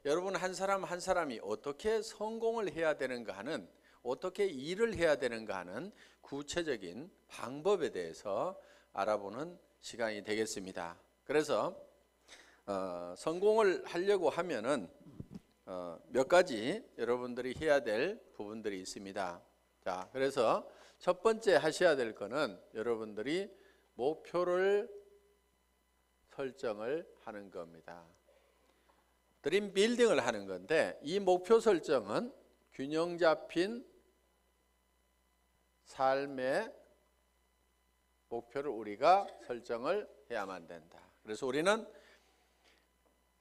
여러분 한 사람 한 사람이 어떻게 성공을 해야 되는가 하는, 어떻게 일을 해야 되는가 하는 구체적인 방법에 대해서 알아보는 시간이 되겠습니다. 그래서 성공을 하려고 하면은 몇 가지 여러분들이 해야 될 부분들이 있습니다. 자, 그래서 첫 번째 하셔야 될 거는 여러분들이 목표를 설정을 하는 겁니다. 드림 빌딩을 하는 건데, 이 목표 설정은 균형 잡힌 삶의 목표를 우리가 설정을 해야만 된다. 그래서 우리는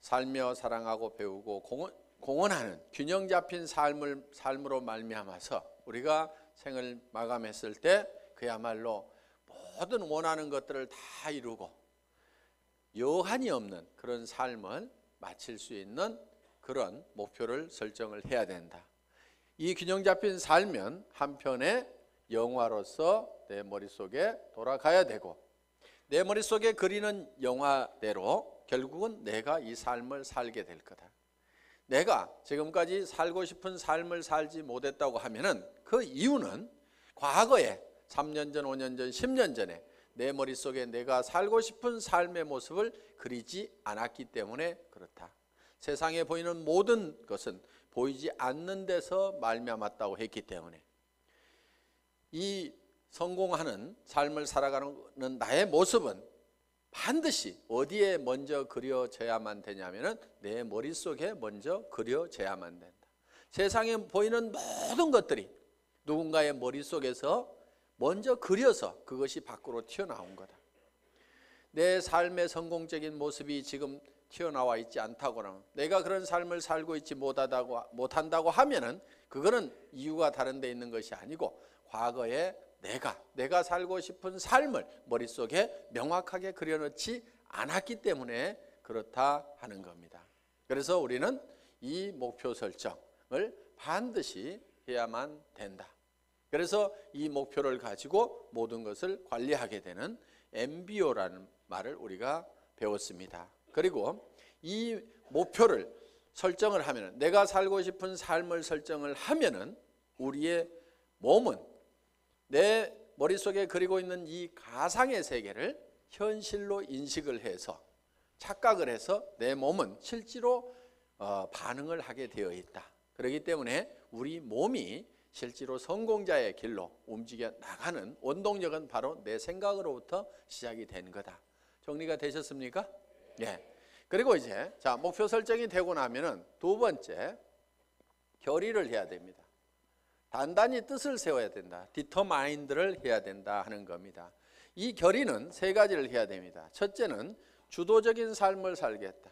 살며 사랑하고 배우고 공헌하는 균형 잡힌 삶으로 말미암아서 우리가 생을 마감했을 때 그야말로 모든 원하는 것들을 다 이루고 여한이 없는 그런 삶을 마칠 수 있는 그런 목표를 설정을 해야 된다. 이 균형 잡힌 삶은 한편의 영화로서 내 머릿속에 돌아가야 되고, 내 머릿속에 그리는 영화대로 결국은 내가 이 삶을 살게 될 거다. 내가 지금까지 살고 싶은 삶을 살지 못했다고 하면은 그 이유는 과거에 3년 전, 5년 전, 10년 전에 내 머릿속에 내가 살고 싶은 삶의 모습을 그리지 않았기 때문에 그렇다. 세상에 보이는 모든 것은 보이지 않는 데서 말미암았다고 했기 때문에 이 성공하는 삶을 살아가는 나의 모습은 반드시 어디에 먼저 그려져야만 되냐면은 내 머릿속에 먼저 그려져야만 된다. 세상에 보이는 모든 것들이 누군가의 머릿속에서 먼저 그려서 그것이 밖으로 튀어나온 거다. 내 삶의 성공적인 모습이 지금 튀어나와 있지 않다거나 내가 그런 삶을 살고 있지 못한다고 하면은 그거는 이유가 다른 데 있는 것이 아니고 과거에 내가 살고 싶은 삶을 머릿속에 명확하게 그려놓지 않았기 때문에 그렇다 하는 겁니다. 그래서 우리는 이 목표 설정을 반드시 해야만 된다. 그래서 이 목표를 가지고 모든 것을 관리하게 되는 MBO라는 말을 우리가 배웠습니다. 그리고 이 목표를 설정을 하면, 내가 살고 싶은 삶을 설정을 하면은 우리의 몸은 내 머릿속에 그리고 있는 이 가상의 세계를 현실로 인식을 해서 착각을 해서 내 몸은 실제로 반응을 하게 되어 있다. 그렇기 때문에 우리 몸이 실제로 성공자의 길로 움직여 나가는 원동력은 바로 내 생각으로부터 시작이 된 거다. 정리가 되셨습니까? 예. 그리고 이제 목표 설정이 되고 나면은 두 번째, 결의를 해야 됩니다. 단단히 뜻을 세워야 된다. 디터마인드를 해야 된다 하는 겁니다. 이 결의는 세 가지를 해야 됩니다. 첫째는 주도적인 삶을 살겠다.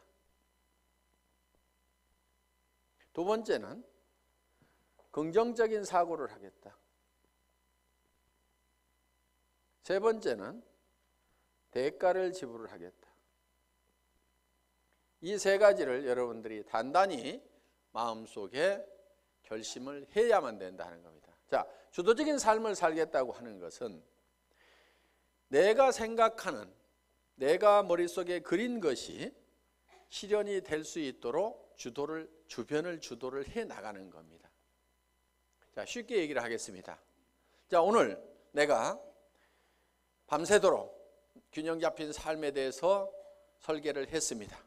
두 번째는 긍정적인 사고를 하겠다. 세 번째는 대가를 지불을 하겠다. 이 세 가지를 여러분들이 단단히 마음속에 결심을 해야만 된다는 겁니다. 자, 주도적인 삶을 살겠다고 하는 것은 내가 생각하는, 내가 머릿속에 그린 것이 실현이 될 수 있도록 주변을 주도를 해 나가는 겁니다. 자, 쉽게 얘기를 하겠습니다. 자, 오늘 내가 밤새도록 균형 잡힌 삶에 대해서 설계를 했습니다.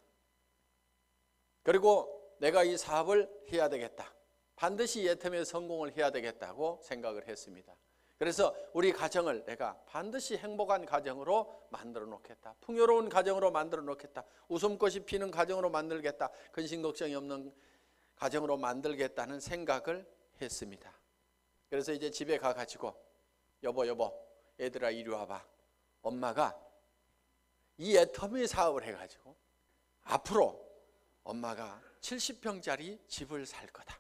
그리고 내가 이 사업을 해야 되겠다. 반드시 예텀에 성공을 해야 되겠다고 생각을 했습니다. 그래서 우리 가정을 내가 반드시 행복한 가정으로 만들어 놓겠다. 풍요로운 가정으로 만들어 놓겠다. 웃음꽃이 피는 가정으로 만들겠다. 근심 걱정이 없는 가정으로 만들겠다는 생각을 했습니다. 그래서 이제 집에 가가지고 여보 애들아 이리 와봐. 엄마가 이 애터미 사업을 해가지고 앞으로 엄마가 70평짜리 집을 살 거다.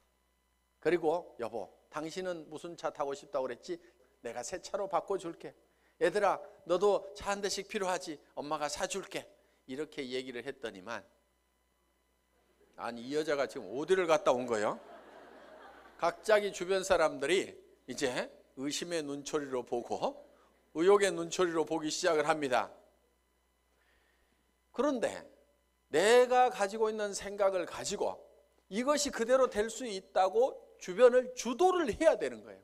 그리고 여보, 당신은 무슨 차 타고 싶다고 그랬지? 내가 새 차로 바꿔줄게. 얘들아, 너도 차 한 대씩 필요하지? 엄마가 사줄게. 이렇게 얘기를 했더니만, 아니 이 여자가 지금 어디를 갔다 온 거예요? 갑자기 주변 사람들이 이제 의심의 눈초리로 보고 의혹의 눈초리로 보기 시작을 합니다. 그런데 내가 가지고 있는 생각을 가지고 이것이 그대로 될 수 있다고 주변을 주도를 해야 되는 거예요.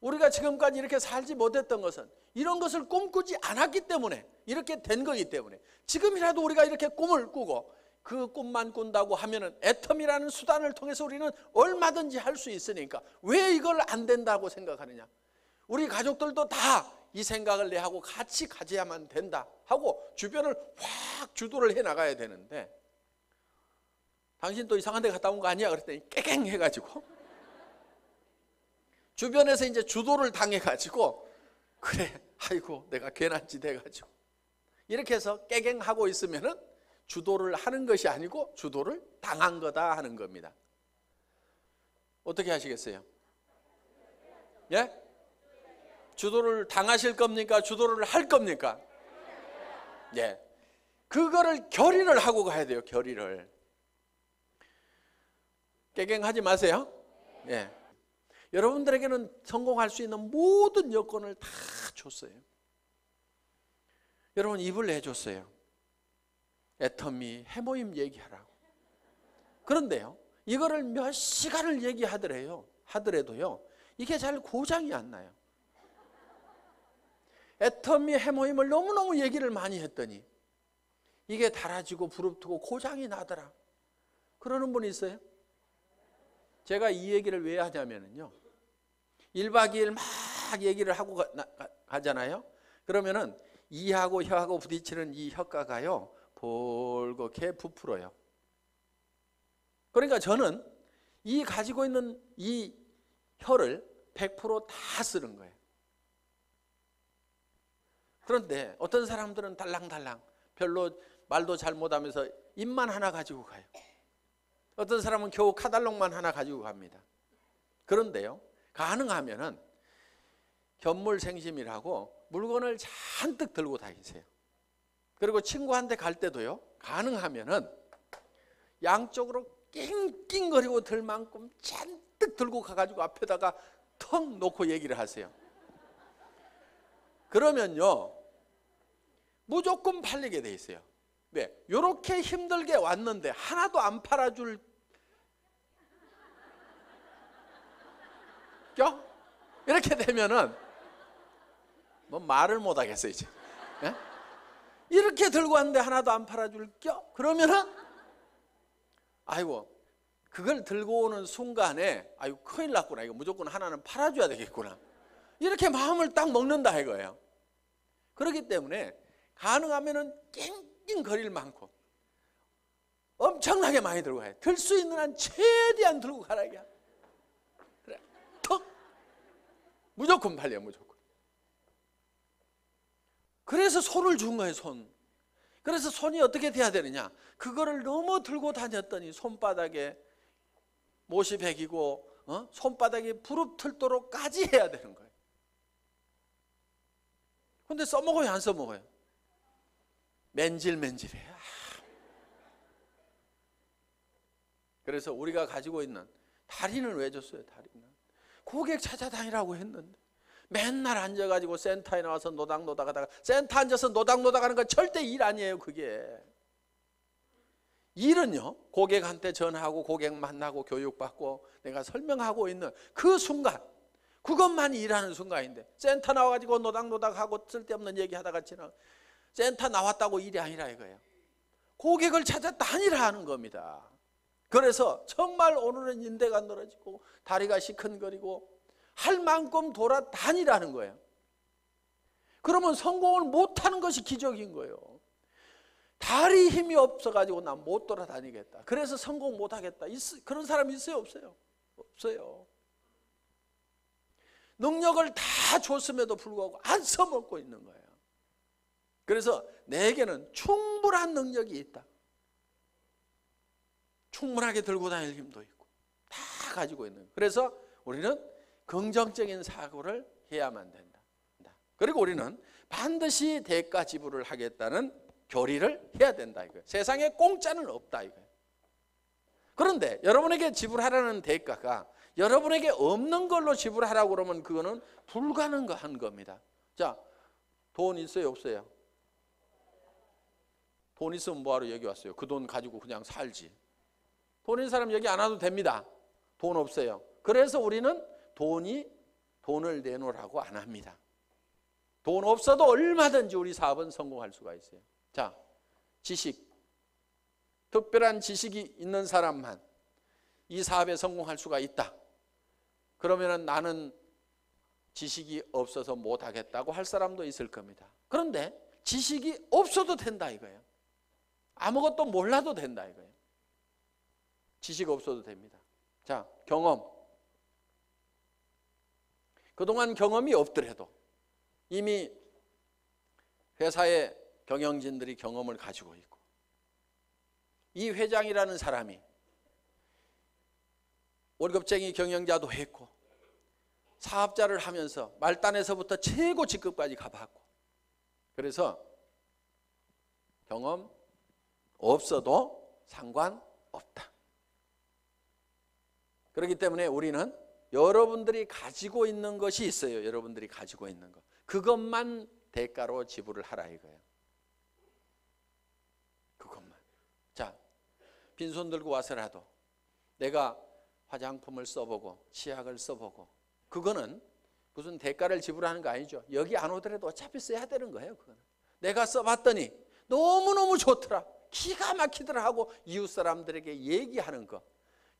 우리가 지금까지 이렇게 살지 못했던 것은 이런 것을 꿈꾸지 않았기 때문에 이렇게 된 거기 때문에 지금이라도 우리가 이렇게 꿈을 꾸고 그 꿈만 꾼다고 하면은 애텀이라는 수단을 통해서 우리는 얼마든지 할 수 있으니까 왜 이걸 안 된다고 생각하느냐. 우리 가족들도 다 이 생각을 내하고 같이 가져야만 된다 하고 주변을 확 주도를 해 나가야 되는데 당신 또 이상한 데 갔다 온 거 아니야? 그랬더니 깨갱 해가지고 주변에서 이제 주도를 당해가지고 그래 아이고 내가 괜한 짓 해가지고 이렇게 해서 깨갱하고 있으면은 주도를 하는 것이 아니고 주도를 당한 거다 하는 겁니다. 어떻게 하시겠어요? 예? 주도를 당하실 겁니까? 주도를 할 겁니까? 예. 그거를 결의를 하고 가야 돼요. 결의를. 깨갱하지 마세요. 예. 여러분들에게는 성공할 수 있는 모든 여건을 다 줬어요. 여러분 입을 내줬어요. 애터미 해모임 얘기하라고. 그런데요, 이거를 몇 시간을 하더라도요, 이게 잘 고장이 안 나요. 애터미 해모임을 너무너무 얘기를 많이 했더니 이게 달아지고 부릅뜨고 고장이 나더라. 그러는 분이 있어요? 제가 이 얘기를 왜 하냐면요, 1박 2일 막 얘기를 하고 가잖아요. 그러면은 이하고 혀하고 부딪히는 이 혀가가요 볼겋게 부풀어요. 그러니까 저는 이 가지고 있는 이 혀를 100% 쓰는 거예요. 그런데 어떤 사람들은 달랑달랑 별로 말도 잘 못하면서 입만 하나 가지고 가요. 어떤 사람은 겨우 카달롱만 하나 가지고 갑니다. 그런데요, 가능하면은 견물생심이라고 물건을 잔뜩 들고 다니세요. 그리고 친구한테 갈 때도요, 가능하면은 양쪽으로 낑낑거리고 들 만큼 잔뜩 들고 가가지고 앞에다가 턱 놓고 얘기를 하세요. 그러면요 무조건 팔리게 돼 있어요. 왜? 이렇게 힘들게 왔는데 하나도 안 팔아줄 껴? 이렇게 되면은 뭐 말을 못 하겠어요 이제. 예? 이렇게 들고 왔는데 하나도 안 팔아줄 껴? 그러면은 아이고 그걸 들고 오는 순간에 아이고 큰일 났구나, 이거 무조건 하나는 팔아줘야 되겠구나, 이렇게 마음을 딱 먹는다 이거예요. 그렇기 때문에 가능하면은 낑낑거릴 만큼 엄청나게 많이 들고 가요. 들 수 있는 한 최대한 들고 가라 이게. 그래, 턱 무조건 팔려, 무조건. 그래서 손을 준 거예요, 손. 그래서 손이 어떻게 돼야 되느냐, 그거를 너무 들고 다녔더니 손바닥에 못이 베기고 손바닥이 부릅틀도록까지 해야 되는 거예요. 근데 써먹어요, 안 써먹어요? 맨질맨질해. 그래서 우리가 가지고 있는 다리는 왜 줬어요? 다리는 고객 찾아다니라고 했는데 맨날 앉아가지고 센터에 나와서 노닥노닥 하다가, 센터 앉아서 노닥노닥 하는 건 절대 일 아니에요. 그게 일은요, 고객한테 전화하고 고객 만나고 교육받고 내가 설명하고 있는 그 순간, 그것만이 일하는 순간인데 센터 나와가지고 노닥노닥하고 쓸데없는 얘기하다가 지나 센터 나왔다고 일이 아니라 이거예요. 고객을 찾아 다니라 하는 겁니다. 그래서 정말 오늘은 인대가 늘어지고 다리가 시큰거리고 할 만큼 돌아다니라는 거예요. 그러면 성공을 못하는 것이 기적인 거예요. 다리 힘이 없어가지고 난 못 돌아다니겠다, 그래서 성공 못하겠다, 그런 사람 있어요? 없어요? 없어요. 능력을 다 줬음에도 불구하고 안 써먹고 있는 거예요. 그래서 내게는 충분한 능력이 있다, 충분하게 들고 다닐 힘도 있고 다 가지고 있는 거예요. 그래서 우리는 긍정적인 사고를 해야만 된다. 그리고 우리는 반드시 대가 지불을 하겠다는 결의를 해야 된다 이거예요. 세상에 공짜는 없다 이거예요. 그런데 여러분에게 지불하라는 대가가 여러분에게 없는 걸로 지불하라고 그러면 그거는 불가능한 겁니다. 자, 돈 있어요, 없어요? 돈 있으면 뭐하러 여기 왔어요? 그 돈 가지고 그냥 살지. 돈 있는 사람 여기 안 와도 됩니다. 돈 없어요. 그래서 우리는 돈을 내놓으라고 안 합니다. 돈 없어도 얼마든지 우리 사업은 성공할 수가 있어요. 자, 지식. 특별한 지식이 있는 사람만 이 사업에 성공할 수가 있다. 그러면 나는 지식이 없어서 못하겠다고 할 사람도 있을 겁니다. 그런데 지식이 없어도 된다 이거예요. 아무것도 몰라도 된다 이거예요. 지식 없어도 됩니다. 자, 경험. 그동안 경험이 없더라도 이미 회사의 경영진들이 경험을 가지고 있고, 이 회장이라는 사람이 월급쟁이 경영자도 했고 사업자를 하면서 말단에서부터 최고 직급까지 가봤고, 그래서 경험 없어도 상관없다. 그렇기 때문에 우리는 여러분들이 가지고 있는 것이 있어요. 여러분들이 가지고 있는 것, 그것만 대가로 지불을 하라 이거예요. 그것만. 자, 빈손 들고 와서라도 내가 화장품을 써보고 치약을 써보고, 그거는 무슨 대가를 지불하는 거 아니죠. 여기 안 오더라도 어차피 써야 되는 거예요. 그거는 내가 써봤더니 너무너무 좋더라, 기가 막히더라 하고 이웃 사람들에게 얘기하는 거.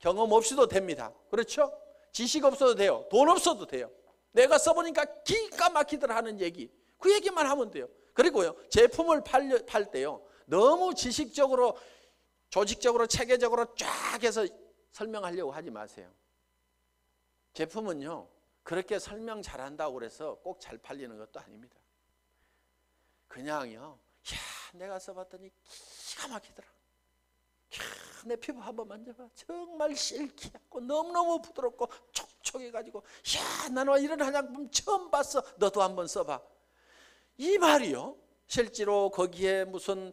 경험 없이도 됩니다. 그렇죠? 지식 없어도 돼요. 돈 없어도 돼요. 내가 써보니까 기가 막히더라 하는 얘기, 그 얘기만 하면 돼요. 그리고요, 제품을 팔 때요, 너무 지식적으로 조직적으로 체계적으로 쫙 해서 설명하려고 하지 마세요. 제품은요, 그렇게 설명 잘한다고 그래서 꼭 잘 팔리는 것도 아닙니다. 그냥요, 내가 써봤더니 기가 막히더라, 내 피부 한번 만져봐, 정말 실키하고 너무너무 부드럽고 촉촉해가지고, 나는 이런 화장품 처음 봤어, 너도 한번 써봐. 이 말이요, 실제로 거기에 무슨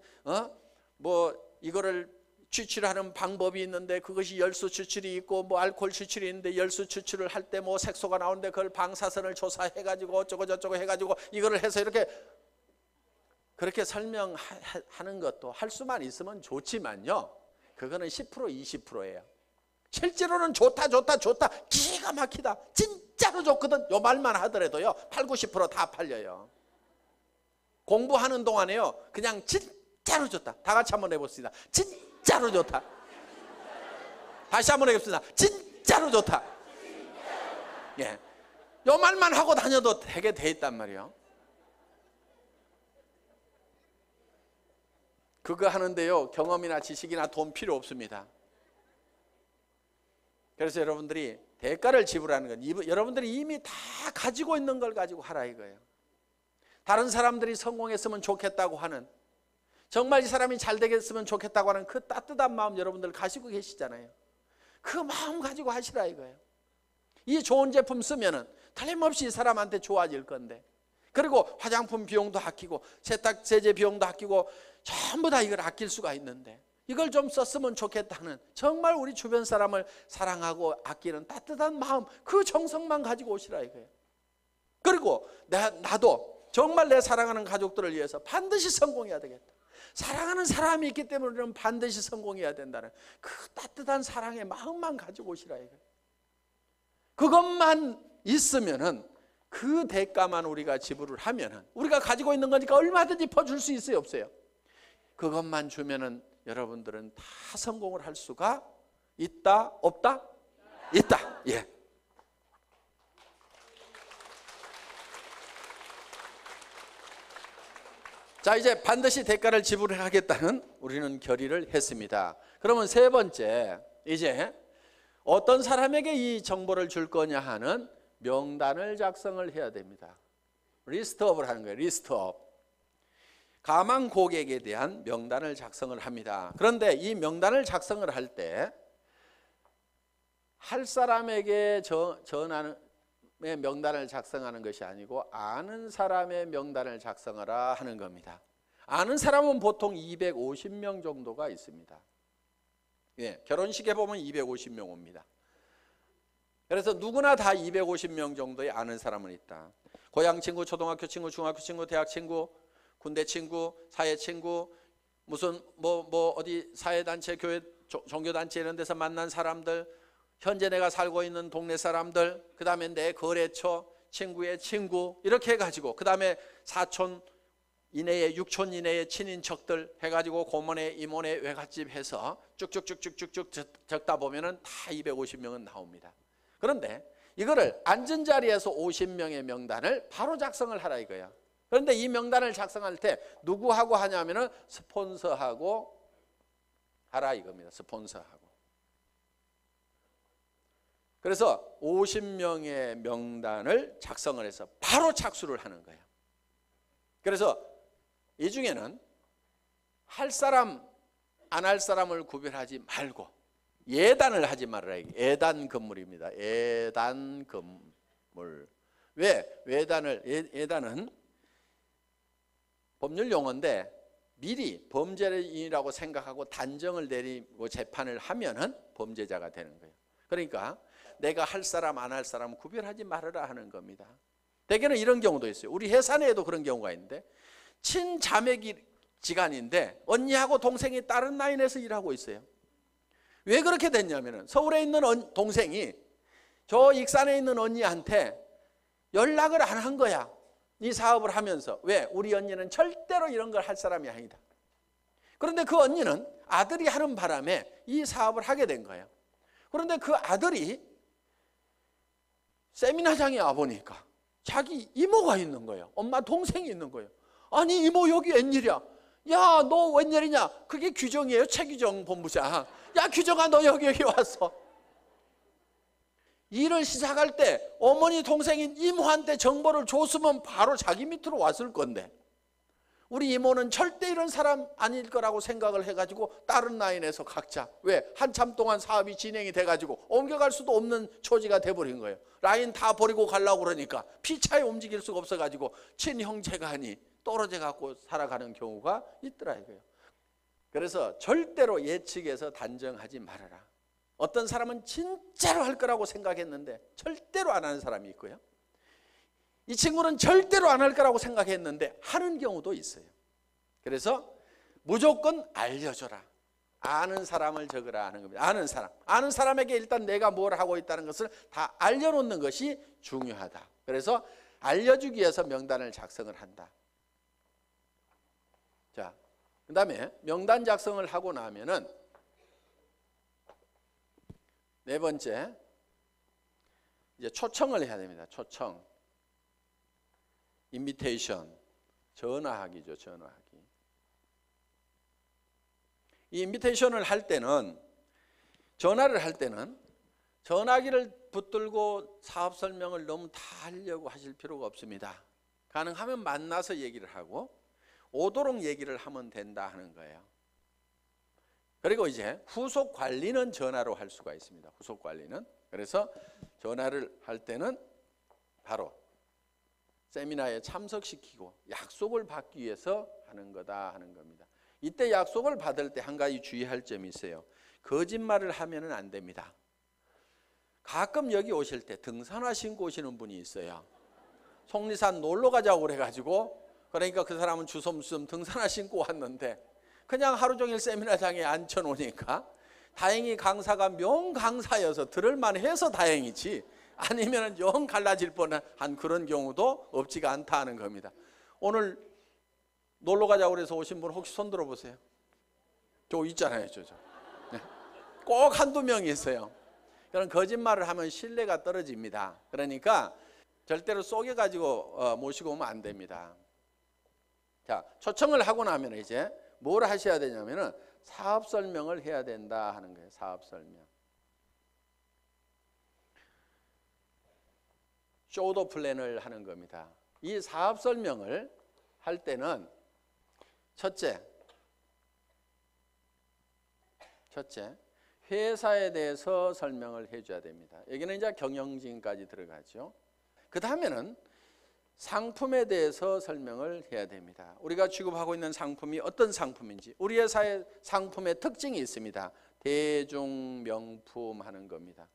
이거를 추출하는 방법이 있는데, 그것이 열수 추출이 있고 뭐 알코올 추출이 있는데, 열수 추출을 할 때 뭐 색소가 나오는데 그걸 방사선을 조사해가지고 어쩌고 저쩌고 해가지고 이거를 해서 이렇게 그렇게 설명하는 것도 할 수만 있으면 좋지만요, 그거는 10% 20%예요. 실제로는 좋다 기가 막히다 진짜로 좋거든, 요 말만 하더라도요 8, 90% 다 팔려요. 공부하는 동안에요 그냥 진짜로 좋다, 다 같이 한번 해봅시다. 진짜로 좋다. 다시 한번 해봅시다. 진짜로 좋다. 예, 요 말만 하고 다녀도 되게 돼 있단 말이에요. 그거 하는데요 경험이나 지식이나 돈 필요 없습니다. 그래서 여러분들이 대가를 지불하는 건 여러분들이 이미 다 가지고 있는 걸 가지고 하라 이거예요. 다른 사람들이 성공했으면 좋겠다고 하는, 정말 이 사람이 잘 되겠으면 좋겠다고 하는 그 따뜻한 마음 여러분들 가지고 계시잖아요. 그 마음 가지고 하시라 이거예요. 이 좋은 제품 쓰면은 틀림없이 이 사람한테 좋아질 건데, 그리고 화장품 비용도 아끼고 세탁세제 비용도 아끼고 전부 다 이걸 아낄 수가 있는데, 이걸 좀 썼으면 좋겠다는 정말 우리 주변 사람을 사랑하고 아끼는 따뜻한 마음, 그 정성만 가지고 오시라 이거예요. 그리고 나도 정말 내 사랑하는 가족들을 위해서 반드시 성공해야 되겠다, 사랑하는 사람이 있기 때문에 우리는 반드시 성공해야 된다는 그 따뜻한 사랑의 마음만 가지고 오시라 이거예요. 그것만 있으면은, 그 대가만 우리가 지불을 하면은, 우리가 가지고 있는 거니까 얼마든지 퍼줄 수 있어요 없어요? 그것만 주면은 여러분들은 다 성공을 할 수가 있다 없다? 있다. 예. 자, 이제 반드시 대가를 지불하겠다는 우리는 결의를 했습니다. 그러면 세 번째, 이제 어떤 사람에게 이 정보를 줄 거냐 하는 명단을 작성을 해야 됩니다. 리스트업을 하는 거예요. 리스트업. 가망 고객에 대한 명단을 작성을 합니다. 그런데 이 명단을 작성을 할 때 할 사람에게 전하는 명단을 작성하는 것이 아니고 아는 사람의 명단을 작성하라 하는 겁니다. 아는 사람은 보통 250명 정도가 있습니다. 예, 결혼식에 보면 250명 옵니다. 그래서 누구나 다 250명 정도의 아는 사람은 있다. 고향 친구, 초등학교 친구, 중학교 친구, 대학 친구, 군대 친구, 사회 친구, 무슨 어디 사회 단체, 교회 종교단체 이런 데서 만난 사람들, 현재 내가 살고 있는 동네 사람들, 그 다음에 내 거래처, 친구의 친구, 이렇게 해가지고, 그 다음에 사촌 이내에, 육촌 이내의 친인척들 해가지고 고모네, 이모네 외갓집 해서 쭉쭉쭉쭉쭉 적다 보면은 다 250명은 나옵니다. 그런데 이거를 앉은 자리에서 50명의 명단을 바로 작성을 하라 이거야. 그런데 이 명단을 작성할 때 누구하고 하냐면은 스폰서하고 하라 이겁니다. 스폰서하고. 그래서 50명의 명단을 작성을 해서 바로 착수를 하는 거예요. 그래서 이 중에는 할 사람 안 할 사람을 구별하지 말고 예단을 하지 말아라. 예단 건물입니다. 예단 건물. 왜? 예단은 법률 용어인데 미리 범죄인이라고 생각하고 단정을 내리고 재판을 하면은 범죄자가 되는 거예요. 그러니까 내가 할 사람 안 할 사람 구별하지 말아라 하는 겁니다. 대개는 이런 경우도 있어요. 우리 해사 내에도 그런 경우가 있는데 친자매지간인데 언니하고 동생이 다른 라인에서 일하고 있어요. 왜 그렇게 됐냐면은 서울에 있는 동생이 저 익산에 있는 언니한테 연락을 안 한 거야. 이 사업을 하면서. 왜? 우리 언니는 절대로 이런 걸 할 사람이 아니다. 그런데 그 언니는 아들이 하는 바람에 이 사업을 하게 된 거예요. 그런데 그 아들이 세미나장에 와보니까 자기 이모가 있는 거예요. 엄마 동생이 있는 거예요. 아니 이모 여기 웬일이야? 야 너 웬일이냐? 그게 규정이에요. 최규정 본부장. 야 규정아 너 여기 왔어. 일을 시작할 때 어머니 동생인 이모한테 정보를 줬으면 바로 자기 밑으로 왔을 건데 우리 이모는 절대 이런 사람 아닐 거라고 생각을 해가지고 다른 라인에서 각자 왜? 한참 동안 사업이 진행이 돼가지고 옮겨갈 수도 없는 처지가 돼버린 거예요. 라인 다 버리고 가려고 그러니까 피차에 움직일 수가 없어가지고 친형제간이 떨어져 갖고 살아가는 경우가 있더라 이거예요. 그래서 절대로 예측해서 단정하지 말아라. 어떤 사람은 진짜로 할 거라고 생각했는데 절대로 안 하는 사람이 있고요. 이 친구는 절대로 안 할 거라고 생각했는데 하는 경우도 있어요. 그래서 무조건 알려줘라. 아는 사람을 적으라 하는 겁니다. 아는 사람에게 일단 내가 뭘 하고 있다는 것을 다 알려놓는 것이 중요하다. 그래서 알려주기 위해서 명단을 작성을 한다. 자, 그 다음에 명단 작성을 하고 나면은 네 번째, 이제 초청을 해야 됩니다. 초청. 인비테이션. 전화하기죠, 전화하기. 이 인비테이션을 할 때는, 전화를 할 때는 전화기를 붙들고 사업 설명을 너무 다 하려고 하실 필요가 없습니다. 가능하면 만나서 얘기를 하고 오도록 얘기를 하면 된다 하는 거예요. 그리고 이제 후속 관리는 전화로 할 수가 있습니다. 후속 관리는. 그래서 전화를 할 때는 바로 세미나에 참석시키고 약속을 받기 위해서 하는 거다 하는 겁니다. 이때 약속을 받을 때 한 가지 주의할 점이 있어요. 거짓말을 하면은 안 됩니다. 가끔 여기 오실 때 등산화 신고 오시는 분이 있어요. 속리산 놀러 가자고 그래가지고 그러니까 그 사람은 주섬주섬 등산화 신고 왔는데 그냥 하루 종일 세미나장에 앉혀놓으니까 다행히 강사가 명강사여서 들을만 해서 다행이지 아니면 영 갈라질 뻔한 그런 경우도 없지가 않다 하는 겁니다. 오늘 놀러 가자고 그래서 오신 분 혹시 손 들어보세요. 저 있잖아요. 저. 꼭 한두 명이 있어요. 그런 거짓말을 하면 신뢰가 떨어집니다. 그러니까 절대로 속여가지고 모시고 오면 안 됩니다. 자, 초청을 하고 나면 이제 뭘 하셔야 되냐면은 사업 설명을 해야 된다 하는 거예요. 사업 설명. 쇼도 플랜을 하는 겁니다. 이 사업 설명을 할 때는 첫째, 회사에 대해서 설명을 해줘야 됩니다. 여기는 이제 경영진까지 들어가죠. 그 다음에는 상품에 대해서 설명을 해야 됩니다. 우리가 취급하고 있는 상품이 어떤 상품인지, 우리 회사의 상품의 특징이 있습니다. 대중명품 하는 겁니다.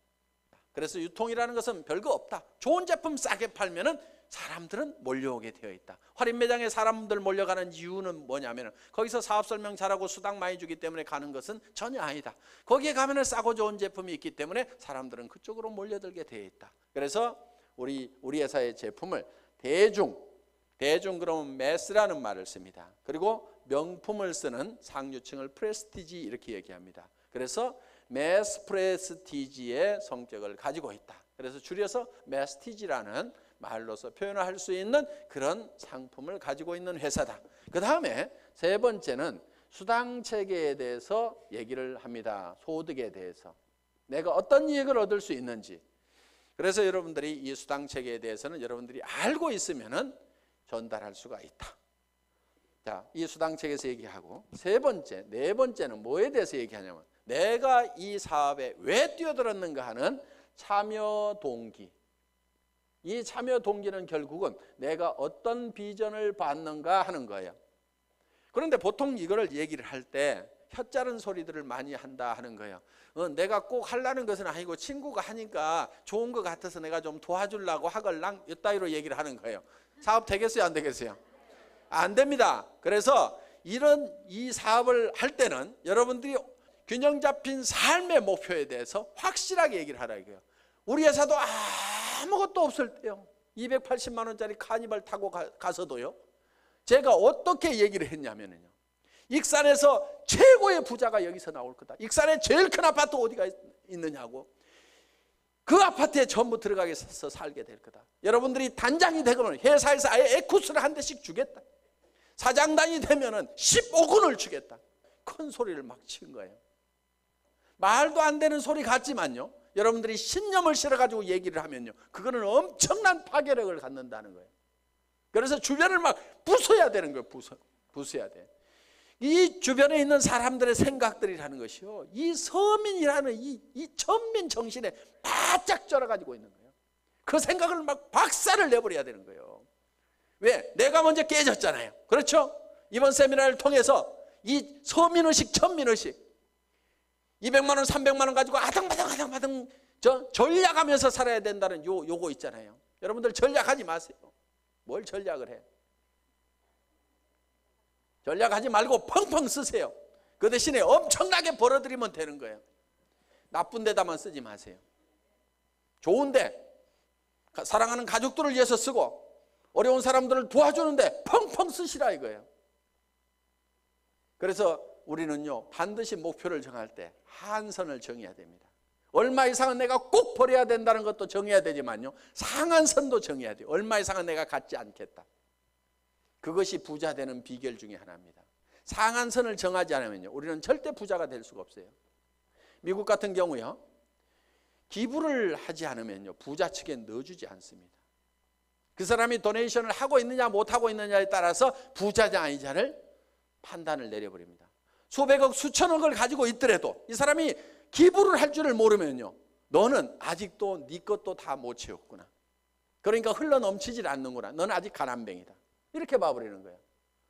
그래서 유통이라는 것은 별거 없다. 좋은 제품 싸게 팔면은 사람들은 몰려오게 되어 있다. 할인 매장에 사람들 몰려가는 이유는 뭐냐면 거기서 사업 설명 잘하고 수당 많이 주기 때문에 가는 것은 전혀 아니다. 거기에 가면 싸고 좋은 제품이 있기 때문에 사람들은 그쪽으로 몰려들게 되어 있다. 그래서 우리 회사의 제품을 대중 그러면 매스라는 말을 씁니다. 그리고 명품을 쓰는 상류층을 프레스티지 이렇게 얘기합니다. 그래서 매스 프레스티지의 성격을 가지고 있다. 그래서 줄여서 매스티지라는 말로서 표현을 할 수 있는 그런 상품을 가지고 있는 회사다. 그 다음에 세 번째는 수당 체계에 대해서 얘기를 합니다. 소득에 대해서 내가 어떤 이익을 얻을 수 있는지. 그래서 여러분들이 이 수당 체계에 대해서는 여러분들이 알고 있으면은 전달할 수가 있다. 자, 이 수당 체계에서 얘기하고 네 번째는 뭐에 대해서 얘기하냐면 내가 이 사업에 왜 뛰어들었는가 하는 참여 동기. 이 참여 동기는 결국은 내가 어떤 비전을 받는가 하는 거예요. 그런데 보통 이거를 얘기를 할 때 혀짜른 소리들을 많이 한다 하는 거예요. 내가 꼭 하려는 것은 아니고 친구가 하니까 좋은 것 같아서 내가 좀 도와주려고 하걸랑 이따위로 얘기를 하는 거예요. 사업 되겠어요, 안 되겠어요? 안 됩니다. 그래서 이 사업을 할 때는 여러분들이 균형 잡힌 삶의 목표에 대해서 확실하게 얘기를 하라 이거예요. 우리 회사도 아무것도 없을 때요, 280만 원짜리 카니발 타고 가서도요, 제가 어떻게 얘기를 했냐면요, 익산에서 최고의 부자가 여기서 나올 거다. 익산에 제일 큰 아파트 어디가 있느냐고. 그 아파트에 전부 들어가서 살게 될 거다. 여러분들이 단장이 되면 회사에서 아예 에쿠스를 한 대씩 주겠다. 사장단이 되면은 15군을 주겠다. 큰 소리를 막 친 거예요. 말도 안 되는 소리 같지만요, 여러분들이 신념을 실어가지고 얘기를 하면요, 그거는 엄청난 파괴력을 갖는다는 거예요. 그래서 주변을 막 부숴야 되는 거예요. 부숴야 돼. 이 주변에 있는 사람들의 생각들이라는 것이요, 이 서민이라는 이 천민 정신에 바짝 쩔어가지고 있는 거예요. 그 생각을 막 박살을 내버려야 되는 거예요. 왜? 내가 먼저 깨졌잖아요. 그렇죠? 이번 세미나를 통해서 이 서민의식, 천민의식, 200만 원, 300만 원 가지고 아등바등 전략하면서 살아야 된다는 요거 있잖아요. 여러분들 전략하지 마세요. 뭘 전략을 해? 전략하지 말고 펑펑 쓰세요. 그 대신에 엄청나게 벌어들이면 되는 거예요. 나쁜 데다만 쓰지 마세요. 좋은데, 사랑하는 가족들을 위해서 쓰고 어려운 사람들을 도와주는데 펑펑 쓰시라 이거예요. 그래서 우리는요, 반드시 목표를 정할 때 한선을 정해야 됩니다. 얼마 이상은 내가 꼭 벌어야 된다는 것도 정해야 되지만요, 상한선도 정해야 돼요. 얼마 이상은 내가 갖지 않겠다. 그것이 부자 되는 비결 중에 하나입니다. 상한선을 정하지 않으면요, 우리는 절대 부자가 될 수가 없어요. 미국 같은 경우요, 기부를 하지 않으면요, 부자 측에 넣어주지 않습니다. 그 사람이 도네이션을 하고 있느냐 못하고 있느냐에 따라서 부자냐 아니냐를 판단을 내려버립니다. 수백억 수천억을 가지고 있더라도 이 사람이 기부를 할 줄을 모르면요, 너는 아직도 네 것도 다 못 채웠구나. 그러니까 흘러 넘치질 않는구나. 너는 아직 가난뱅이다. 이렇게 봐버리는 거예요.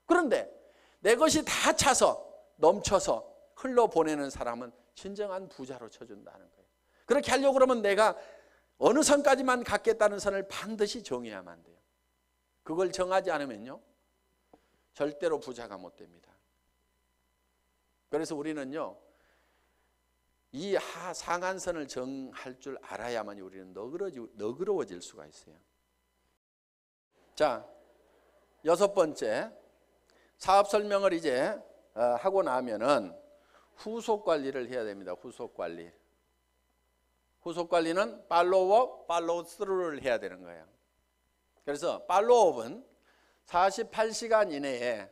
그런데 내 것이 다 차서 넘쳐서 흘러보내는 사람은 진정한 부자로 쳐준다는 거예요. 그렇게 하려고 그러면 내가 어느 선까지만 갖겠다는 선을 반드시 정해야만 돼요. 그걸 정하지 않으면요, 절대로 부자가 못 됩니다. 그래서 우리는요, 이 상한선을 정할 줄 알아야만 우리는 너그러워질 수가 있어요. 자, 6번째, 사업 설명을 이제 하고 나면은 후속 관리를 해야 됩니다. 후속 관리. 후속 관리는 팔로우업, 팔로우 스루를 해야 되는 거예요. 그래서 팔로우업은 48시간 이내에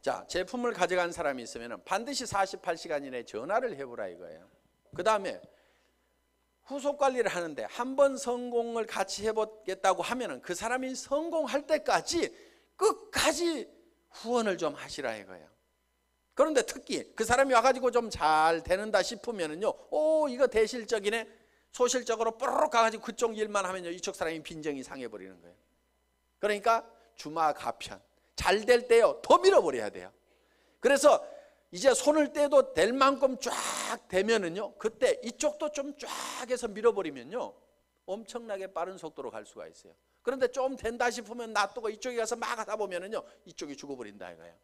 자, 제품을 가져간 사람이 있으면 반드시 48시간 이내에 전화를 해보라 이거예요. 그 다음에 후속 관리를 하는데 한 번 성공을 같이 해보겠다고 하면은 그 사람이 성공할 때까지 끝까지 후원을 좀 하시라 이거예요. 그런데 특히 그 사람이 와가지고 좀 잘 되는다 싶으면은요, 이거 대실적이네, 소실적으로 뽀로록 가가지고 그쪽 일만 하면요, 이쪽 사람이 빈정이 상해버리는 거예요. 그러니까 주마가편, 잘 될 때요 더 밀어버려야 돼요. 그래서 이제 손을 떼도 될 만큼 쫙 되면은요, 그때 이쪽도 좀 쫙 해서 밀어버리면요, 엄청나게 빠른 속도로 갈 수가 있어요. 그런데 좀 된다 싶으면 놔두고 이쪽에 가서 막 하다 보면은요, 이쪽이 죽어버린다 이거예요.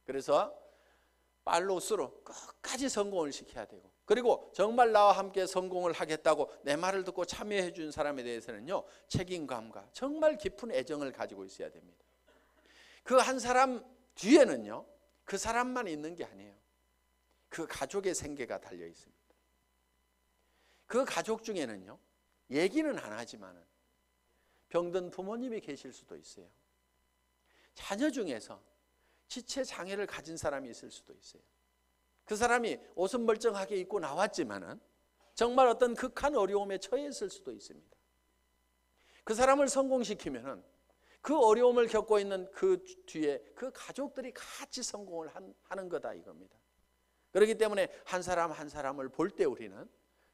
그래서 팔로우스루 끝까지 성공을 시켜야 되고, 그리고 정말 나와 함께 성공을 하겠다고 내 말을 듣고 참여해 준 사람에 대해서는요, 책임감과 정말 깊은 애정을 가지고 있어야 됩니다. 그 한 사람 뒤에는요, 그 사람만 있는 게 아니에요. 그 가족의 생계가 달려 있습니다. 그 가족 중에는요, 얘기는 안 하지만은 병든 부모님이 계실 수도 있어요. 자녀 중에서 지체 장애를 가진 사람이 있을 수도 있어요. 그 사람이 옷은 멀쩡하게 입고 나왔지만은 정말 어떤 극한 어려움에 처해 있을 수도 있습니다. 그 사람을 성공시키면은 그 어려움을 겪고 있는 그 뒤에 그 가족들이 같이 성공을 하는 거다 이겁니다. 그렇기 때문에 한 사람 한 사람을 볼 때 우리는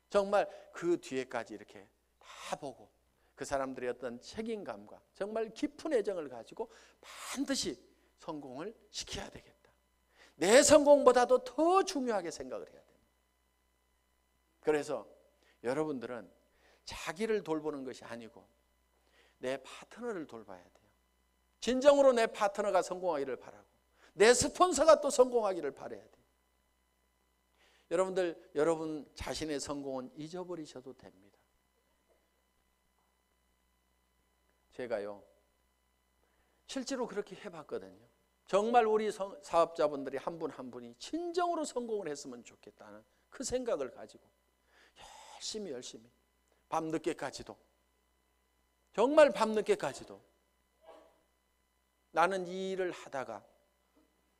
정말 그 뒤에까지 이렇게 다 보고 그 사람들의 어떤 책임감과 정말 깊은 애정을 가지고 반드시 성공을 시켜야 되겠다. 내 성공보다도 더 중요하게 생각을 해야 됩니다. 그래서 여러분들은 자기를 돌보는 것이 아니고 내 파트너를 돌봐야 돼요. 진정으로 내 파트너가 성공하기를 바라고 내 스폰서가 또 성공하기를 바라야 돼요. 여러분들, 여러분 자신의 성공은 잊어버리셔도 됩니다. 제가요, 실제로 그렇게 해봤거든요. 정말 우리 사업자분들이 한 분 한 분이 진정으로 성공을 했으면 좋겠다는 그 생각을 가지고 열심히 밤늦게까지도, 정말 밤늦게까지도 나는 이 일을 하다가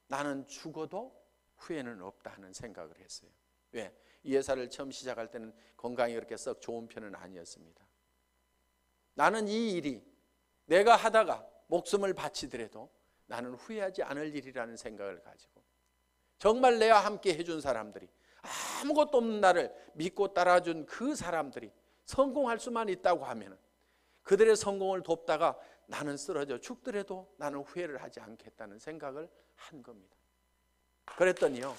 나는 죽어도 후회는 없다 하는 생각을 했어요. 왜? 이 회사를 처음 시작할 때는 건강이 그렇게 썩 좋은 편은 아니었습니다. 나는 이 일이 내가 하다가 목숨을 바치더라도 나는 후회하지 않을 일이라는 생각을 가지고 정말 내와 함께 해준 사람들이, 아무것도 없는 나를 믿고 따라준 그 사람들이 성공할 수만 있다고 하면 그들의 성공을 돕다가 나는 쓰러져 죽더라도 나는 후회를 하지 않겠다는 생각을 한 겁니다. 그랬더니요,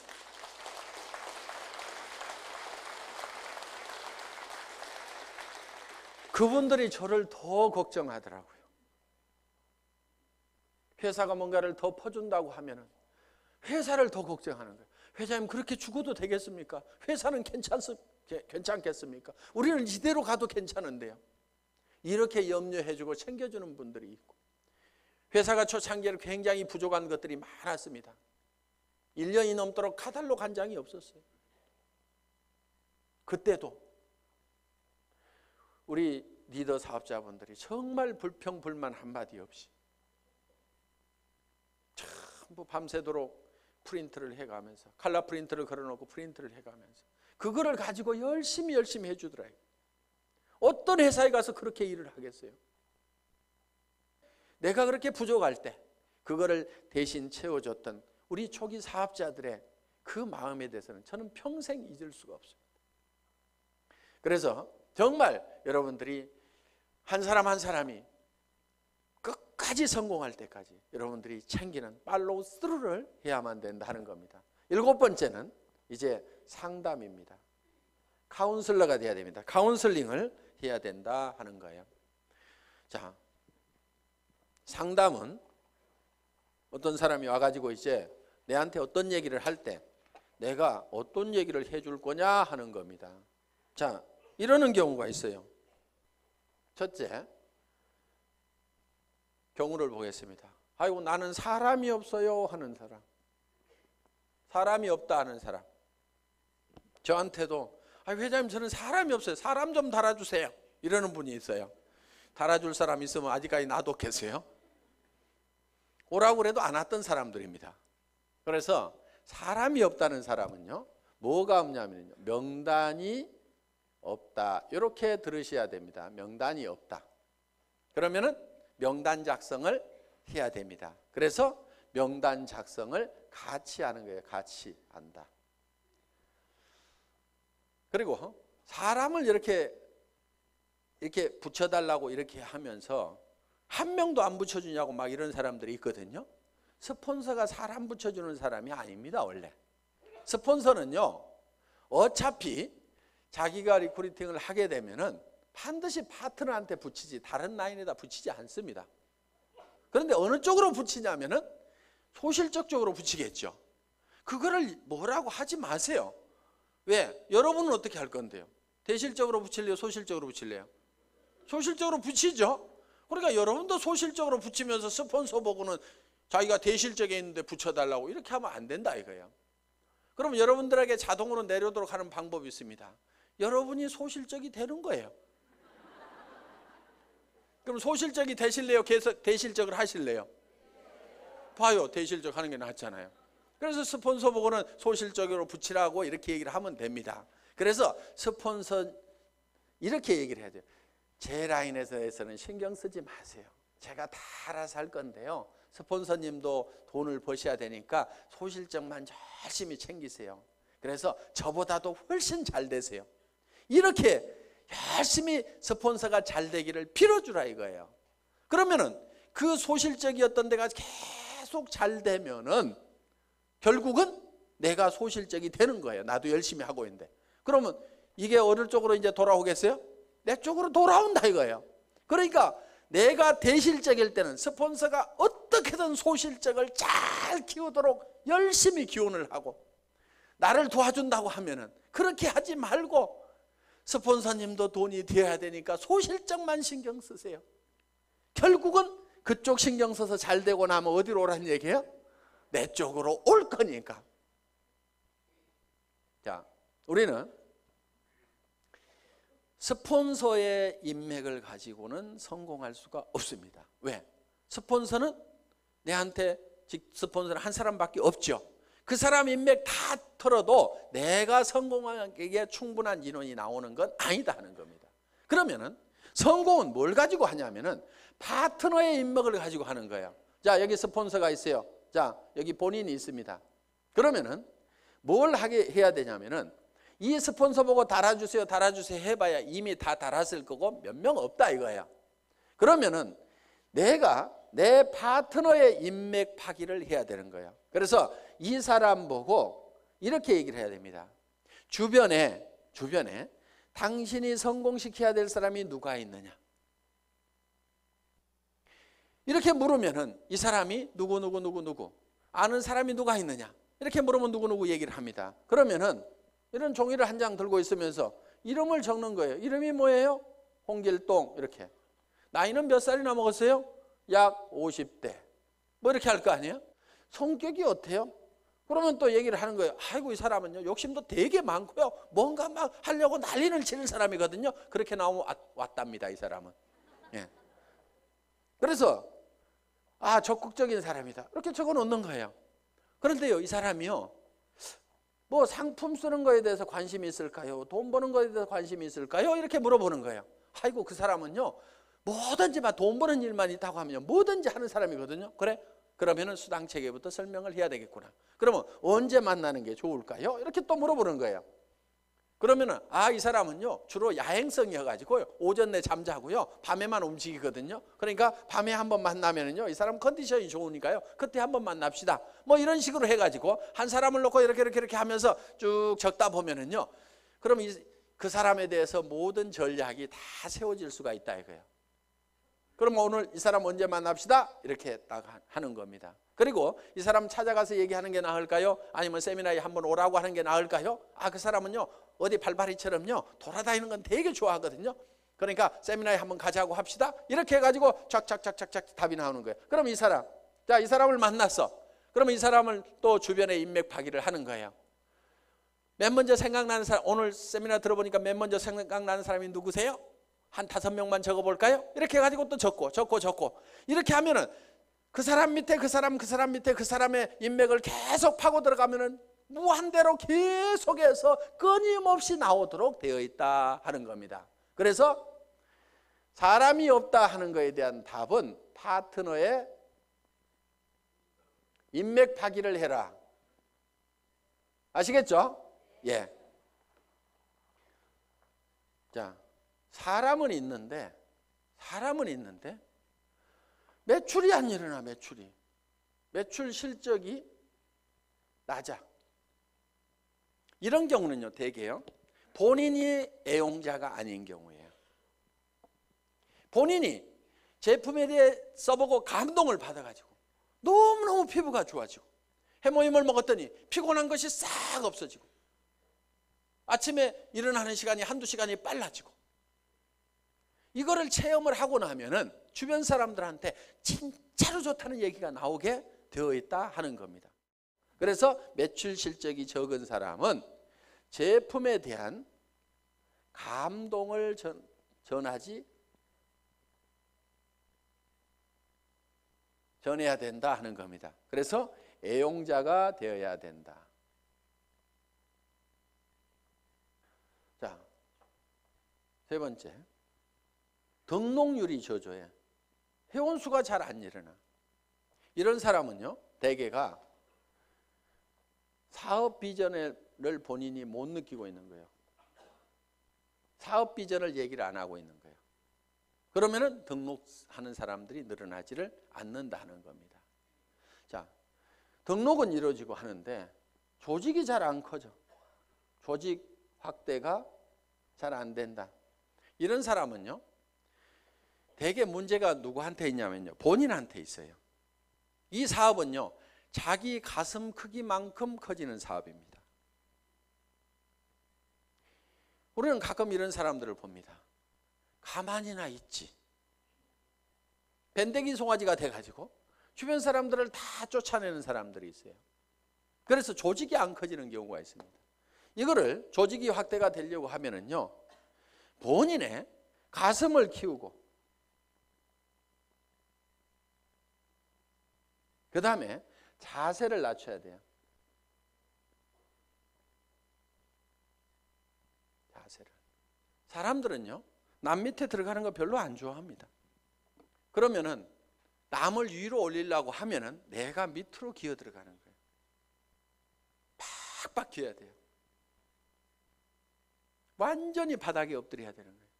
그분들이 저를 더 걱정하더라고요. 회사가 뭔가를 더 퍼준다고 하면은 회사를 더 걱정하는 거예요. 회장님, 그렇게 죽어도 되겠습니까? 회사는 괜찮겠습니까? 우리는 이대로 가도 괜찮은데요. 이렇게 염려해주고 챙겨주는 분들이 있고, 회사가 초창기에 굉장히 부족한 것들이 많았습니다. 1년이 넘도록 카탈로그 한 장이 없었어요. 그때도 우리 리더 사업자분들이 정말 불평불만 한마디 없이 전부 밤새도록 프린트를 해가면서, 칼라 프린트를 걸어놓고 프린트를 해가면서 그거를 가지고 열심히 해주더라고요. 어떤 회사에 가서 그렇게 일을 하겠어요? 내가 그렇게 부족할 때 그거를 대신 채워줬던 우리 초기 사업자들의 그 마음에 대해서는 저는 평생 잊을 수가 없습니다. 그래서 정말 여러분들이 한 사람 한 사람이 끝까지 성공할 때까지 여러분들이 챙기는 팔로우 스루를 해야만 된다는 겁니다. 7번째는 이제 상담입니다. 카운슬러가 돼야 됩니다. 카운슬링을 해야 된다 하는 거예요. 자, 상담은 어떤 사람이 와가지고 이제 내한테 어떤 얘기를 할 때 내가 어떤 얘기를 해줄 거냐 하는 겁니다. 자, 이러는 경우가 있어요. 첫째, 경우를 보겠습니다. 아이고, 나는 사람이 없어요 하는 사람, 사람이 없다 하는 사람. 저한테도 회장님, 저는 사람이 없어요, 사람 좀 달아주세요 이러는 분이 있어요. 달아줄 사람 있으면 아직까지 놔뒀겠어요? 오라고 그래도 안 왔던 사람들입니다. 그래서 사람이 없다는 사람은요, 뭐가 없냐면요, 명단이 없다, 이렇게 들으셔야 됩니다. 명단이 없다. 그러면은 명단 작성을 해야 됩니다. 그래서 명단 작성을 같이 하는 거예요. 같이 한다. 그리고 사람을 이렇게 붙여달라고 이렇게 하면서 한 명도 안 붙여주냐고 막 이런 사람들이 있거든요. 스폰서가 사람 붙여주는 사람이 아닙니다. 원래 스폰서는요, 어차피 자기가 리크루팅을 하게 되면은 반드시 파트너한테 붙이지 다른 라인에다 붙이지 않습니다. 그런데 어느 쪽으로 붙이냐면은 소실적 쪽으로 붙이겠죠. 그거를 뭐라고 하지 마세요. 왜? 여러분은 어떻게 할 건데요? 대실적으로 붙일래요? 소실적으로 붙일래요? 소실적으로 붙이죠. 그러니까 여러분도 소실적으로 붙이면서 스폰서 보고는 자기가 대실적에 있는데 붙여달라고 이렇게 하면 안 된다 이거예요. 그럼 여러분들에게 자동으로 내려오도록 하는 방법이 있습니다. 여러분이 소실적이 되는 거예요. 그럼 소실적이 되실래요? 계속 대실적을 하실래요? 봐요. 대실적 하는 게 낫잖아요. 그래서 스폰서 보고는 소실적으로 붙이라고 이렇게 얘기를 하면 됩니다. 그래서 스폰서 이렇게 얘기를 해야 돼요. 제 라인에서는 신경 쓰지 마세요. 제가 다 알아서 할 건데요. 스폰서님도 돈을 버셔야 되니까 소실적만 열심히 챙기세요. 그래서 저보다도 훨씬 잘 되세요. 이렇게 열심히 스폰서가 잘 되기를 빌어주라 이거예요. 그러면은 그 소실적이었던 데가 계속 잘 되면은 결국은 내가 소실적이 되는 거예요. 나도 열심히 하고 있는데. 그러면 이게 어느 쪽으로 이제 돌아오겠어요? 내 쪽으로 돌아온다 이거예요. 그러니까 내가 대실적일 때는 스폰서가 어떻게든 소실적을 잘 키우도록 열심히 기원을 하고 나를 도와준다고 하면은 그렇게 하지 말고 스폰서님도 돈이 되어야 되니까 소실적만 신경 쓰세요. 결국은 그쪽 신경 써서 잘 되고 나면 어디로 오라는 얘기예요? 내 쪽으로 올 거니까. 자, 우리는 스폰서의 인맥을 가지고는 성공할 수가 없습니다. 왜? 스폰서는 내한테 스폰서는 한 사람밖에 없죠. 그 사람 인맥 다 털어도 내가 성공하기에 충분한 인원이 나오는 건 아니다 하는 겁니다. 그러면은 성공은 뭘 가지고 하냐면은 파트너의 인맥을 가지고 하는 거예요. 자, 여기 스폰서가 있어요. 자, 여기 본인이 있습니다. 그러면은 뭘 해야 되냐면은 이 스폰서 보고 달아주세요 해봐야 이미 다 달았을 거고 몇 명 없다 이거예요. 그러면은 내가 내 파트너의 인맥 파기를 해야 되는 거예요. 그래서 이 사람 보고 이렇게 얘기를 해야 됩니다. 주변에 당신이 성공시켜야 될 사람이 누가 있느냐 이렇게 물으면은 이 사람이 누구 아는 사람이 누가 있느냐 이렇게 물으면 누구 얘기를 합니다. 그러면은 이런 종이를 한 장 들고 있으면서 이름을 적는 거예요. 이름이 뭐예요? 홍길동 이렇게. 나이는 몇 살이나 먹었어요? 약 50대. 뭐 이렇게 할 거 아니에요? 성격이 어때요? 그러면 또 얘기를 하는 거예요. 아이고 이 사람은요 욕심도 되게 많고요. 뭔가 막 하려고 난리를 치는 사람이거든요. 그렇게 나오면 왔답니다 이 사람은. 예. 그래서 적극적인 사람이다. 이렇게 적어 놓는 거예요. 그런데요 이 사람이요. 뭐 상품 쓰는 거에 대해서 관심이 있을까요? 돈 버는 거에 대해서 관심이 있을까요? 이렇게 물어보는 거예요. 아이고 그 사람은요 뭐든지 막 돈 버는 일만 있다고 하면 뭐든지 하는 사람이거든요. 그래? 그러면은 수당 체계부터 설명을 해야 되겠구나. 그러면 언제 만나는 게 좋을까요? 이렇게 또 물어보는 거예요. 그러면은 이 사람은요 주로 야행성이어가지고요 오전 내 잠자고요 밤에만 움직이거든요. 그러니까 밤에 한번 만나면은요 이 사람 컨디션이 좋으니까요 그때 한번 만납시다. 뭐 이런 식으로 해가지고 한 사람을 놓고 이렇게 하면서 쭉 적다 보면은요 그럼 그 사람에 대해서 모든 전략이 다 세워질 수가 있다 이거예요. 그럼 오늘 이 사람 언제 만납시다 이렇게 딱 하는 겁니다. 그리고 이 사람 찾아가서 얘기하는 게 나을까요? 아니면 세미나에 한번 오라고 하는 게 나을까요? 그 사람은요 어디 발바리처럼요 돌아다니는 건 되게 좋아하거든요. 그러니까 세미나에 한번 가자고 합시다. 이렇게 해가지고 착착착착착 답이 나오는 거예요. 그럼 이 사람을 만났어. 그러면 이 사람을 또 주변에 인맥 파기를 하는 거예요. 맨 먼저 생각나는 사람, 오늘 세미나 들어보니까 맨 먼저 생각나는 사람이 누구세요? 한 5명만 적어볼까요? 이렇게 해가지고 또 적고 이렇게 하면은 그 사람 밑에 그 사람의 인맥을 계속 파고 들어가면은 무한대로 계속해서 끊임없이 나오도록 되어 있다 하는 겁니다. 그래서 사람이 없다 하는 것에 대한 답은 파트너의 인맥 파기를 해라. 아시겠죠? 예. 자, 사람은 있는데 매출이 안 일어나. 매출 실적이 낮아. 이런 경우는요 대개요 본인이 애용자가 아닌 경우예요. 본인이 제품에 대해 써보고 감동을 받아가지고 너무너무 피부가 좋아지고 해모임을 먹었더니 피곤한 것이 싹 없어지고 아침에 일어나는 시간이 한두 시간이 빨라지고 이거를 체험을 하고 나면은 주변 사람들한테 진짜로 좋다는 얘기가 나오게 되어 있다 하는 겁니다. 그래서 매출 실적이 적은 사람은 제품에 대한 감동을 전해야 된다 하는 겁니다. 그래서 애용자가 되어야 된다. 자, 세 번째, 등록률이 저조해. 회원수가 잘 안 일어나. 이런 사람은요, 대개가 사업 비전을 본인이 못 느끼고 있는 거예요. 사업 비전을 얘기를 안 하고 있는 거예요. 그러면은 등록하는 사람들이 늘어나지를 않는다는 겁니다. 자, 등록은 이루어지고 하는데 조직이 잘 안 커져. 조직 확대가 잘 안 된다. 이런 사람은요, 대개 문제가 누구한테 있냐면요, 본인한테 있어요. 이 사업은요, 자기 가슴 크기만큼 커지는 사업입니다. 우리는 가끔 이런 사람들을 봅니다. 가만히나 있지. 밴댕이 송아지가 돼가지고 주변 사람들을 다 쫓아내는 사람들이 있어요. 그래서 조직이 안 커지는 경우가 있습니다. 이거를 조직이 확대가 되려고 하면은요, 본인의 가슴을 키우고 그 다음에 자세를 낮춰야 돼요. 자세를. 사람들은요, 남 밑에 들어가는 거 별로 안 좋아합니다. 그러면은 남을 위로 올리려고 하면은 내가 밑으로 기어 들어가는 거예요. 팍팍 기어야 돼요. 완전히 바닥에 엎드려야 되는 거예요.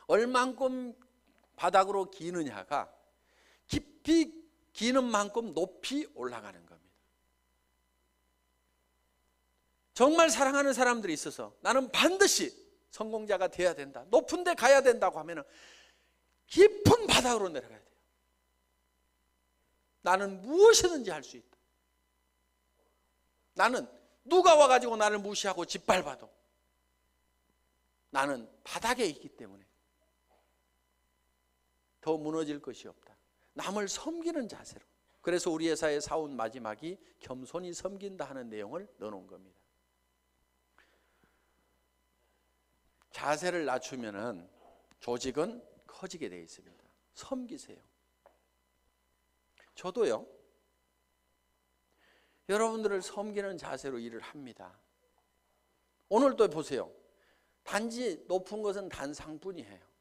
얼만큼 바닥으로 기느냐가 깊이 기는 만큼 높이 올라가는 겁니다. 정말 사랑하는 사람들이 있어서 나는 반드시 성공자가 돼야 된다, 높은 데 가야 된다고 하면 깊은 바닥으로 내려가야 돼요. 나는 무엇이든지 할 수 있다. 나는 누가 와가지고 나를 무시하고 짓밟아도 나는 바닥에 있기 때문에 더 무너질 것이 없다. 남을 섬기는 자세로. 그래서 우리 회사의 사원 마지막이 겸손히 섬긴다 하는 내용을 넣어놓은 겁니다. 자세를 낮추면은 조직은 커지게 되어 있습니다. 섬기세요. 저도요, 여러분들을 섬기는 자세로 일을 합니다. 오늘도 보세요. 단지 높은 것은 단상뿐이에요.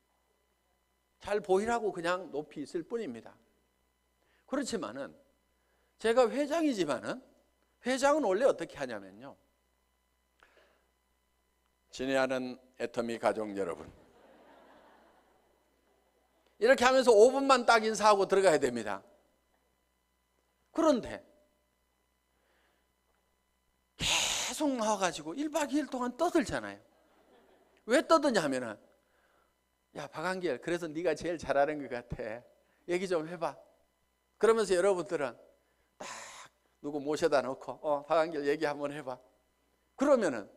잘 보이라고 그냥 높이 있을 뿐입니다. 그렇지만은 제가 회장이지만은 회장은 원래 어떻게 하냐면요, 친애하는 애터미 가족 여러분, 이렇게 하면서 5분만 딱 인사하고 들어가야 됩니다. 그런데 계속 나와가지고 1박 2일 동안 떠들잖아요. 왜 떠드냐 하면은, 야 박한결, 그래서 네가 제일 잘하는 것 같아, 얘기 좀 해봐. 그러면서 여러분들은 딱 누구 모셔다 놓고 박한결 얘기 한번 해봐. 그러면은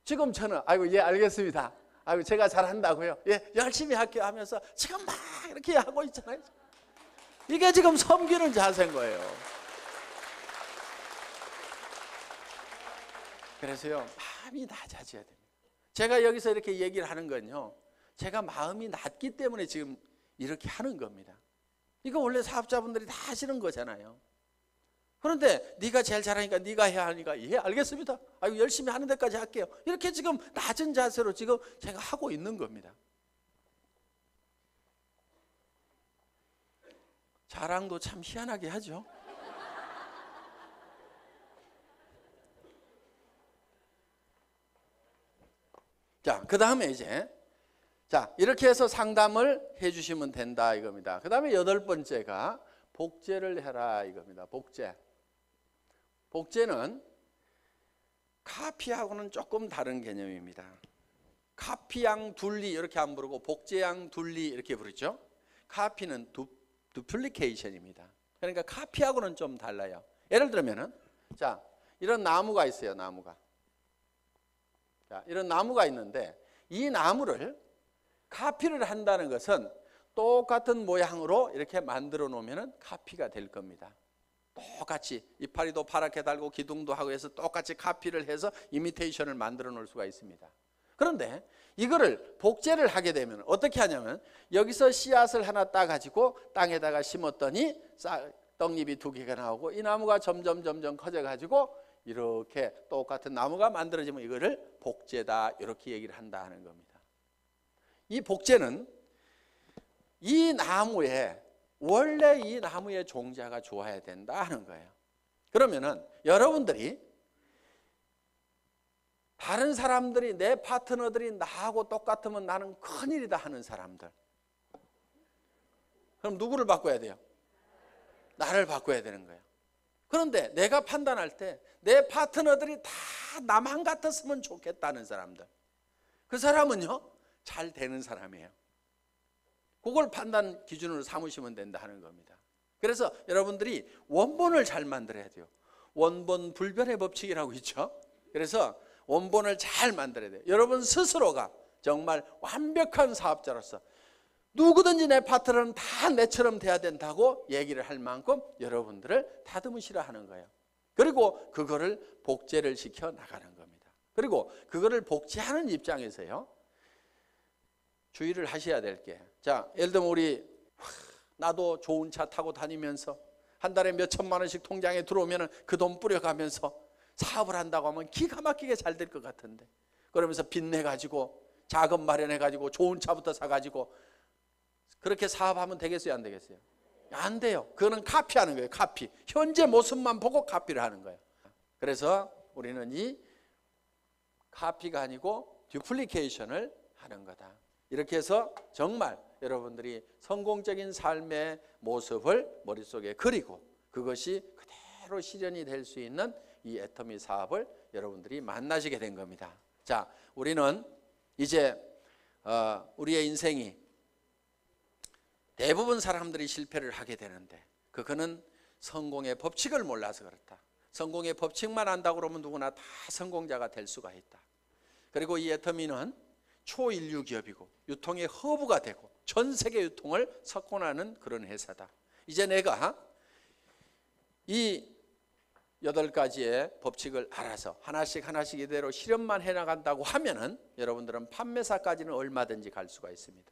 지금 저는 아이고 예 알겠습니다, 아이고 제가 잘한다고요, 예 열심히 할게요 하면서 지금 막 이렇게 하고 있잖아요. 이게 지금 섬기는 자세인 거예요. 그래서요, 마음이 낮아져야 됩니다. 제가 여기서 이렇게 얘기를 하는 건요, 제가 마음이 낮기 때문에 지금 이렇게 하는 겁니다. 이거 원래 사업자분들이 다 하시는 거잖아요. 그런데 네가 제일 잘하니까 네가 해야 하니까 예 알겠습니다, 아이고 열심히 하는 데까지 할게요, 이렇게 지금 낮은 자세로 지금 제가 하고 있는 겁니다. 자랑도 참 희한하게 하죠. 자, 그 다음에 이제 이렇게 해서 상담을 해주시면 된다 이겁니다. 그 다음에 8번째가 복제를 해라 이겁니다. 복제는 카피하고는 조금 다른 개념입니다. 카피양 둘리 이렇게 안 부르고 복제양 둘리 이렇게 부르죠. 카피는 두플리케이션입니다. 그러니까 카피하고는 좀 달라요. 예를 들면은 자, 이런 나무가 있어요. 나무가. 자, 이런 나무가 있는데 이 나무를 카피를 한다는 것은 똑같은 모양으로 이렇게 만들어 놓으면 카피가 될 겁니다. 똑같이 이파리도 파랗게 달고 기둥도 하고 해서 똑같이 카피를 해서 이미테이션을 만들어 놓을 수가 있습니다. 그런데 이거를 복제를 하게 되면 어떻게 하냐면 여기서 씨앗을 하나 따가지고 땅에다가 심었더니 떡잎이 2개가 나오고 이 나무가 점점 커져가지고 이렇게 똑같은 나무가 만들어지면 이거를 복제다 이렇게 얘기를 한다 하는 겁니다. 이 복제는 이 나무에 원래 이 나무의 종자가 좋아야 된다 하는 거예요. 그러면은 여러분들이 다른 사람들이 내 파트너들이 나하고 똑같으면 나는 큰일이다 하는 사람들, 그럼 누구를 바꿔야 돼요? 나를 바꿔야 되는 거예요. 그런데 내가 판단할 때 내 파트너들이 다 나만 같았으면 좋겠다는 사람들, 그 사람은요 잘 되는 사람이에요. 그걸 판단 기준으로 삼으시면 된다 하는 겁니다. 그래서 여러분들이 원본을 잘 만들어야 돼요. 원본 불변의 법칙이라고 있죠. 그래서 원본을 잘 만들어야 돼요. 여러분 스스로가 정말 완벽한 사업자로서 누구든지 내 파트너는 다 내처럼 돼야 된다고 얘기를 할 만큼 여러분들을 다듬으시라 하는 거예요. 그리고 그거를 복제를 시켜 나가는 겁니다. 그리고 그거를 복제하는 입장에서요 주의를 하셔야 될 게, 자, 예를 들면 우리 나도 좋은 차 타고 다니면서 한 달에 몇 천만 원씩 통장에 들어오면 그 돈 뿌려가면서 사업을 한다고 하면 기가 막히게 잘 될 것 같은데, 그러면서 빚내가지고 자금 마련해가지고 좋은 차부터 사가지고 그렇게 사업하면 되겠어요? 안 되겠어요? 안 돼요. 그거는 카피하는 거예요. 카피. 현재 모습만 보고 카피를 하는 거예요. 그래서 우리는 이 카피가 아니고 듀플리케이션을 하는 거다. 이렇게 해서 정말 여러분들이 성공적인 삶의 모습을 머릿속에 그리고 그것이 그대로 실현이 될 수 있는 이 애터미 사업을 여러분들이 만나시게 된 겁니다. 자, 우리는 이제 우리의 인생이 대부분 사람들이 실패를 하게 되는데 그거는 성공의 법칙을 몰라서 그렇다. 성공의 법칙만 안다고 그러면 누구나 다 성공자가 될 수가 있다. 그리고 이 애터미는 초인류 기업이고 유통의 허브가 되고 전 세계 유통을 석권하는 그런 회사다. 이제 내가 이 8가지의 법칙을 알아서 하나씩 이대로 실현만 해나간다고 하면은 여러분들은 판매사까지는 얼마든지 갈 수가 있습니다.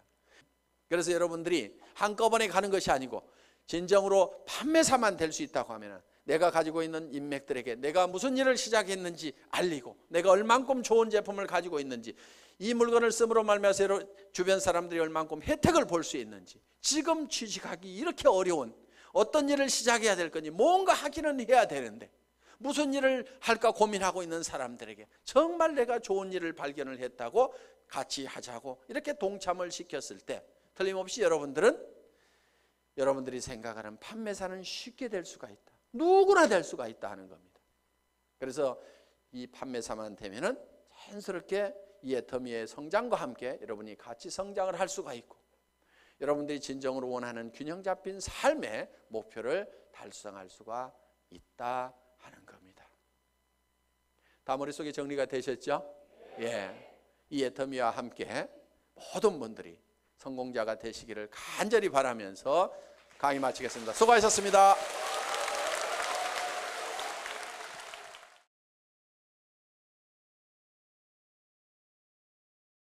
그래서 여러분들이 한꺼번에 가는 것이 아니고 진정으로 판매사만 될 수 있다고 하면은 내가 가지고 있는 인맥들에게 내가 무슨 일을 시작했는지 알리고 내가 얼만큼 좋은 제품을 가지고 있는지 이 물건을 씀으로 말미암아서 주변 사람들이 얼만큼 혜택을 볼 수 있는지, 지금 취직하기 이렇게 어려운 어떤 일을 시작해야 될 건지 뭔가 하기는 해야 되는데 무슨 일을 할까 고민하고 있는 사람들에게 정말 내가 좋은 일을 발견을 했다고 같이 하자고 이렇게 동참을 시켰을 때 틀림없이 여러분들이 생각하는 판매사는 쉽게 될 수가 있다. 누구나 될 수가 있다 하는 겁니다. 그래서 이 판매사만 되면은 자연스럽게 이 애터미의 성장과 함께 여러분이 같이 성장을 할 수가 있고 여러분들이 진정으로 원하는 균형 잡힌 삶의 목표를 달성할 수가 있다 하는 겁니다. 다 머릿속에 정리가 되셨죠? 예. 이 애터미와 함께 모든 분들이 성공자가 되시기를 간절히 바라면서 강의 마치겠습니다. 수고하셨습니다.